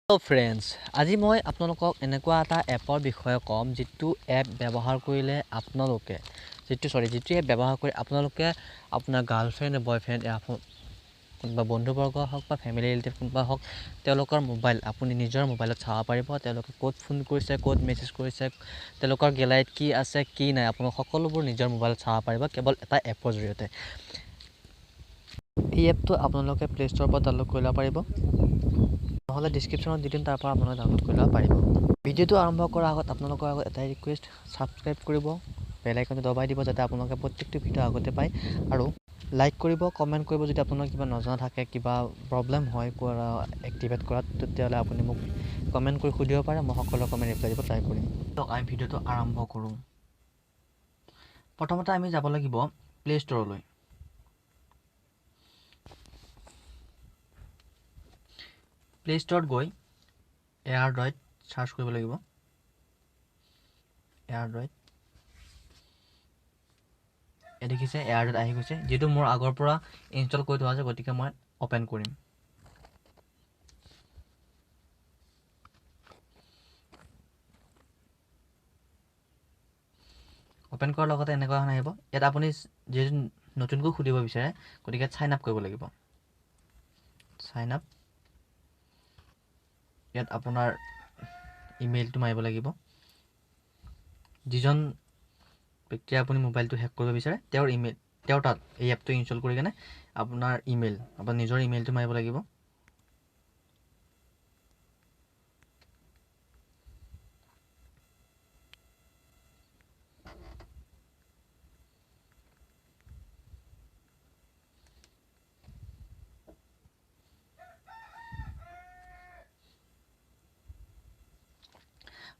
Hello friends, আজি মই আপোনালোকক এনেকুৱা এটা এপৰ বিষয়ে ক'ম যিটো এপ ব্যৱহাৰ কৰিলে আপোনালোকে যিটো এপ ব্যৱহাৰ কৰি আপোনালোকে আপোনাৰ গাৰ্লফ্ৰেণ্ড বয়ফ্ৰেণ্ড কোনোবা বন্ধুবৰ্গ হওক বা ফেমিলি ৰিলেটিভ কোনোবা হওক তেওঁলোকৰ মোবাইল আপুনি নিজৰ মোবাইলত চাব পাৰিব তেওঁলোকে ক'ত ফোন কৰিছে ক'ত মেছেজ কৰিছে তেওঁলোকৰ গেলাৰীত কি আছে কি নাই আপোনালোক সকলোবোৰ নিজৰ মোবাইলত চাব পাৰিব কেৱল এটা এপৰ জৰিয়তে এই এপটো আপোনালোকে প্লে ষ্ট'ৰৰ পৰা ডাউনলোড কৰি ল'ব পাৰিব নহলে ডেসক্ৰিপচনত দি দিম তাৰ পৰা আপোনালোকে ডাউনলোড কৰি ল'ব পাৰিব ভিডিঅ'টো আৰম্ভ কৰাৰ আগত আপোনালোকৰ আগত এটাই ৰিকুৱেষ্ট সাবস্ক্ৰাইব কৰিব বেল আইকনটো দবাই দিব যাতে আপোনালোকে প্ৰত্যেকটো ভিডিঅ' আগতে পায় আৰু লাইক কৰিব কমেন্ট কৰিব যদি আপোনাৰ কিবা নজনা থাকে কিবা প্ৰবলেম হয় কৰা এক্টিভেট কৰাত তেতিয়াহ'লে আপুনি মোক কমেন্ট কৰি সুধিব পাৰে মই সকলো কমেন্ট ৰিপ্লাই দিব ট্ৰাই কৰিম তো আমি ভিডিঅ'টো আৰম্ভ কৰোঁ প্ৰথমতে আমি যাব লাগিব প্লে ষ্ট'ৰলৈ প্লে ষ্ট'ৰত গৈ AirDroid সাৰ্চ কৰিব লাগিব AirDroid এই দেখিছে AirDroid আহি গৈছে যেটো মোৰ আগৰ পৰা ইনষ্টল কৰি থোৱা আছে গতিকে মই ওপেন কৰিম ওপেন কৰাৰ লগতে এনেকুৱা এখন আহিব ইয়াত আপুনি যে নতুনকৈ খুলিব বিচাৰে গতিকে সাইন আপ কৰিব লাগিব সাইন আপ ইয়াত আপোনাৰ ইমেইলটো মাৰিব লাগিব যিজন ব্যক্তি আপুনি মোবাইলটো হেক কৰিব বিচাৰে তেওঁৰ ইমেইল তেওঁৰ তাত এই এপটো ইনষ্টল কৰি কেনে আপোনাৰ ইমেইল আপোনাৰ নিজৰ ইমেইলটো মাৰিব লাগিব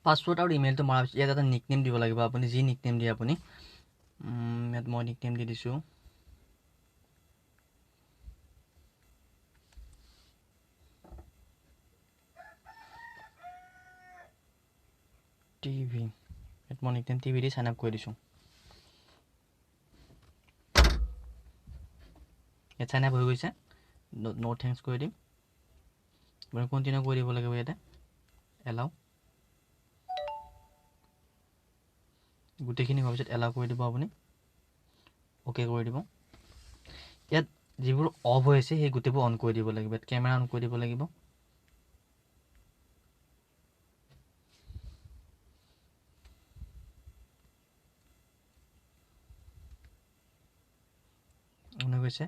পাসওয়াৰ্ড আৰু ইমেইলটো মাৰাৰ পিছত ইয়াত এটা নিকনেম দিব লাগিব আপুনি যি নিকনেম দিয়ে আপুনি ইয়াত মই নিকনেম দি দিছোঁ টিভি ইয়াত মই নিকনেম টিভি দি সাইন আপ কৰি দিছোঁ ইয়াত সাইন আপ হৈ গৈছে নো থ্যাঙ্কস কৰি দিম আপুনি কন্টিনিউ কৰি দিব লাগিব ইয়াতে এলাও গোটেইখিনি হোৱাৰ পিছত এলাও কৰি দিব আপুনি ওকে কৰি দিব ইয়াত যিবোৰ অফ হৈ আছে সেই গোটেইবোৰ অন কৰি দিব লাগিব ইয়াত কেমেৰা অন কৰি দিব লাগিব অন হৈ গৈছে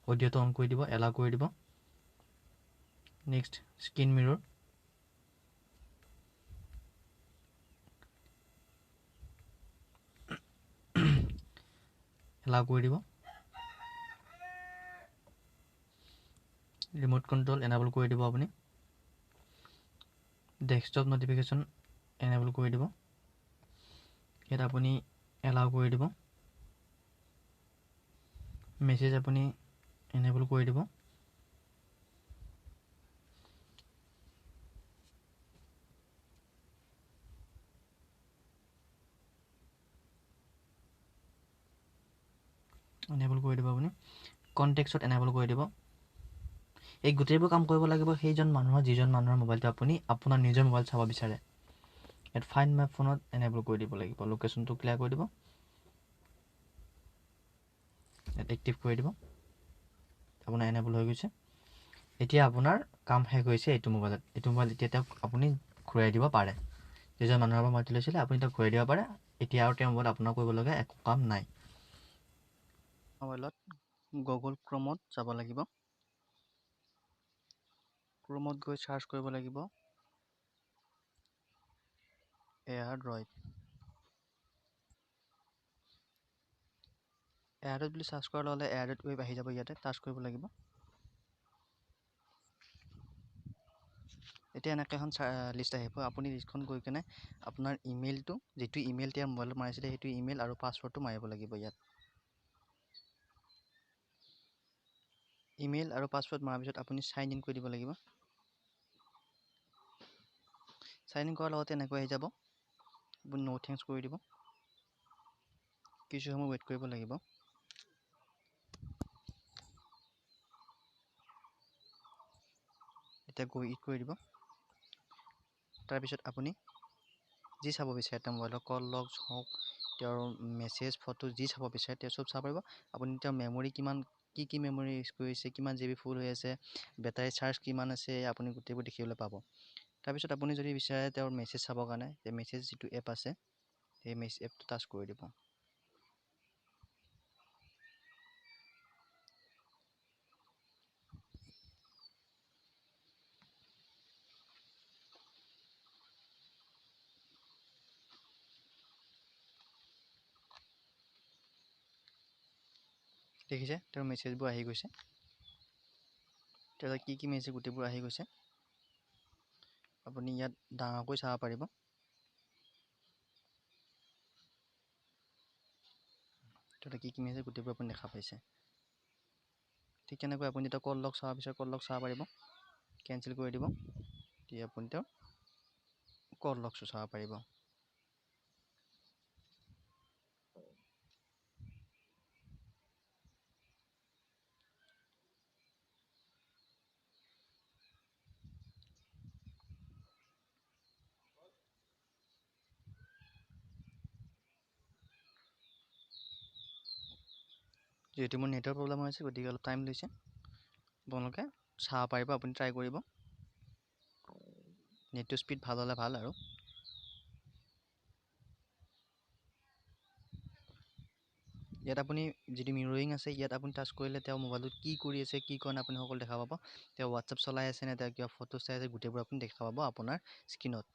অডিঅ'টো অন কৰি দিব এলাও কৰি দিব নেক্সট স্ক্ৰীন মিৰৰ এলাও কৰি দিব ৰিমোট কন্ট্ৰোল এনেবল কৰি দিব আপুনি ডেস্কটপ নোটিফিকেশন এনেবল কৰি দিব ইয়াত আপুনি এলাও কৰি দিব মেসেজ আপুনি এনেবল কৰি দিব এনেবল কৰি দিব আপুনি কনটেক্সট এনেবল কৰি দিব এই গোটেইবোৰ কাম কৰিব লাগিব সেইজন মানুহৰ যিজন মানুহৰ মোবাইলটো আপুনি আপোনাৰ নিজৰ মোবাইল চাব বিচাৰে ইয়াত ফাইন্ড মাই ফোনত এনেবল কৰি দিব লাগিব লোকেশনটো ক্লিয়াৰ কৰি দিব ইয়াত এক্টিভ কৰি দিব আপোনাৰ এনেবল হৈ গৈছে এতিয়া আপোনাৰ কাম শেষ হৈছে এইটো মোবাইল এতিয়া আপুনি ঘূৰাই দিব পাৰে যিজন মানুহৰ পৰা মোবাইলটো লৈছিলে আপুনি তাক ঘূৰাই দিব পাৰে এতিয়া আৰু তেওঁৰ মোবাইল আপোনাৰ কৰিব লগা একো কাম নাই মোবাইলত গুগল ক্ৰোমত যাব লাগিব ক্ৰোমত গৈ সাৰ্চ কৰিব লাগিব AirDroid বুলি সাৰ্চ কৰাৰ লগে AirDroid ৱেব আহি যাব ইয়াতে টাচ কৰিব লাগিব এতিয়া এনেকৈ এখন লিষ্ট আহিব আপুনি লিষ্টখন গৈ কেনে আপোনাৰ ইমেইলটো যেটো ইমেইল তেওঁৰ মোবাইলত মাৰিছিলে সেইটো ইমেইল আৰু পাসওয়াৰ্ডটো মাৰিব লাগিব ইয়াত ইমেইল আৰু পাসওয়াৰ্ড মাৰাৰ পিছত আপুনি সাইন ইন কৰি দিব লাগিব সাইন ইন কৰাৰ লগতে এনেকৈ আহি যাব আপুনি নো থ্যাঙ্কস কৰি দিব কিছু সময় ওয়েট কৰিব লাগিব এটা গো ইট কৰি দিব তাৰপিছত আপুনি যি চাব বিচাৰে তেওঁৰ মোবাইলৰ কল লগ হওক তেওঁৰ মেছেজ ফটো যি চাব বিচাৰে তেওঁ চব চাব পাৰিব আপুনি তেওঁৰ মেমৰি কিমান কি মেমৰি ইউজ কৰিছে কিমান জিবি ফুল হৈ আছে বেটাৰী চাৰ্জ কিমান আছে আপুনি গোটেইবোৰ দেখিবলৈ পাব তাৰপিছত আপুনি যদি বিচাৰে তেওঁৰ মেছেজ চাবৰ কাৰণে এই মেছেজ যিটো এপ আছে সেই মেছেজ এপটো টাচ কৰি দিব দেখিছে তেওঁৰ মেছেজবোৰ আহি গৈছে তেওঁৰ কি মেছেজ গোটেইবোৰ আহি গৈছে আপুনি ইয়াত ডাঙৰকৈ চাব পাৰিব তেওঁ কি মেছেজ গোটেইবোৰ আপুনি দেখা পাইছে ঠিক তেনেকৈ আপুনি এতিয়া কল লগ চাব বিচাৰে কল লগ চাব পাৰিব কেঞ্চেল কৰি দিব তেতিয়া আপুনি তেওঁৰ কল লগটো চাব পাৰিব যিহেতু মোৰ নেটৰ প্ৰব্লেম হৈ আছে গতিকে অলপ টাইম লৈছে আপোনালোকে চাব পাৰিব আপুনি ট্ৰাই কৰিব নেটটো স্পীড ভাল হ'লে ভাল আৰু ইয়াত আপুনি যিটো মিৰৰিং আছে ইয়াত আপুনি টাচ কৰিলে তেওঁ মোবাইলটোত কি কৰি আছে কি কৰা নাই আপুনি সকলো দেখা পাব তেওঁ হোৱাটছআপ চলাই আছে নে তেওঁ কিবা ফটো চাই আছে গোটেইবোৰ আপুনি দেখা পাব আপোনাৰ স্ক্ৰীনত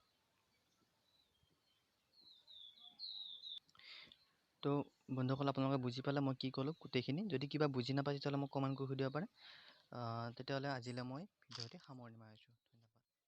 তো বন্ধুসকল আপোনালোকে বুজি পালে মই কি ক'লোঁ গোটেইখিনি যদি কিবা বুজি নাপায় তেতিয়াহ'লে মোক কমেণ্ট কৰি সুধিব পাৰে তেতিয়াহ'লে আজিলৈ মই ভিডিঅ'টি সামৰণি মাৰিছোঁ